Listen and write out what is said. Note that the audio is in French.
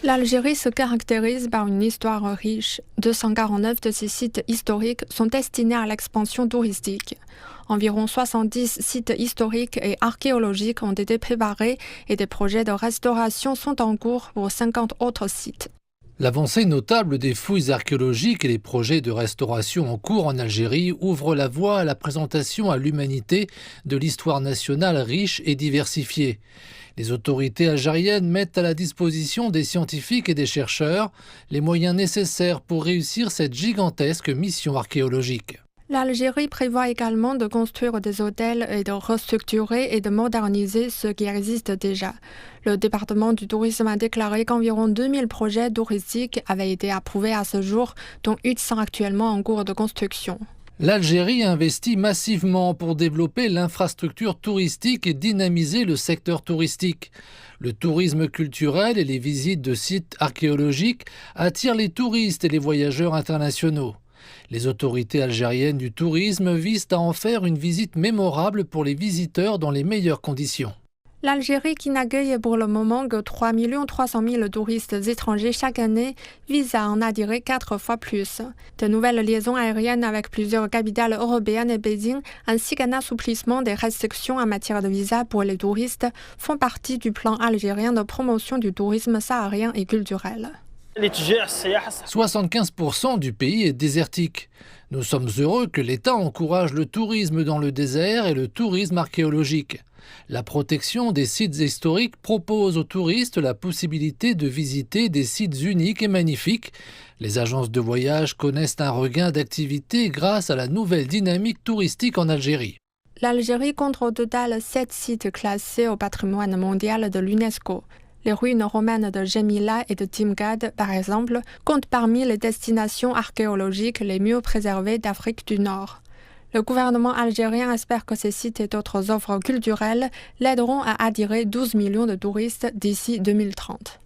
L'Algérie se caractérise par une histoire riche. 249 de ses sites historiques sont destinés à l'expansion touristique. Environ 70 sites historiques et archéologiques ont été préparés et des projets de restauration sont en cours pour 50 autres sites. L'avancée notable des fouilles archéologiques et les projets de restauration en cours en Algérie ouvrent la voie à la présentation à l'humanité de l'histoire nationale riche et diversifiée. Les autorités algériennes mettent à la disposition des scientifiques et des chercheurs les moyens nécessaires pour réussir cette gigantesque mission archéologique. L'Algérie prévoit également de construire des hôtels et de restructurer et de moderniser ceux qui existent déjà. Le département du tourisme a déclaré qu'environ 2000 projets touristiques avaient été approuvés à ce jour, dont 800 actuellement en cours de construction. L'Algérie investit massivement pour développer l'infrastructure touristique et dynamiser le secteur touristique. Le tourisme culturel et les visites de sites archéologiques attirent les touristes et les voyageurs internationaux. Les autorités algériennes du tourisme visent à en faire une visite mémorable pour les visiteurs dans les meilleures conditions. L'Algérie, qui n'accueille pour le moment que 3 300 000 touristes étrangers chaque année, vise à en attirer 4 fois plus. De nouvelles liaisons aériennes avec plusieurs capitales européennes et Pékin, ainsi qu'un assouplissement des restrictions en matière de visa pour les touristes, font partie du plan algérien de promotion du tourisme saharien et culturel. 75% du pays est désertique. Nous sommes heureux que l'État encourage le tourisme dans le désert et le tourisme archéologique. La protection des sites historiques propose aux touristes la possibilité de visiter des sites uniques et magnifiques. Les agences de voyage connaissent un regain d'activité grâce à la nouvelle dynamique touristique en Algérie. L'Algérie compte au total 7 sites classés au patrimoine mondial de l'UNESCO. Les ruines romaines de Jemila et de Timgad, par exemple, comptent parmi les destinations archéologiques les mieux préservées d'Afrique du Nord. Le gouvernement algérien espère que ces sites et d'autres offres culturelles l'aideront à attirer 12 millions de touristes d'ici 2030.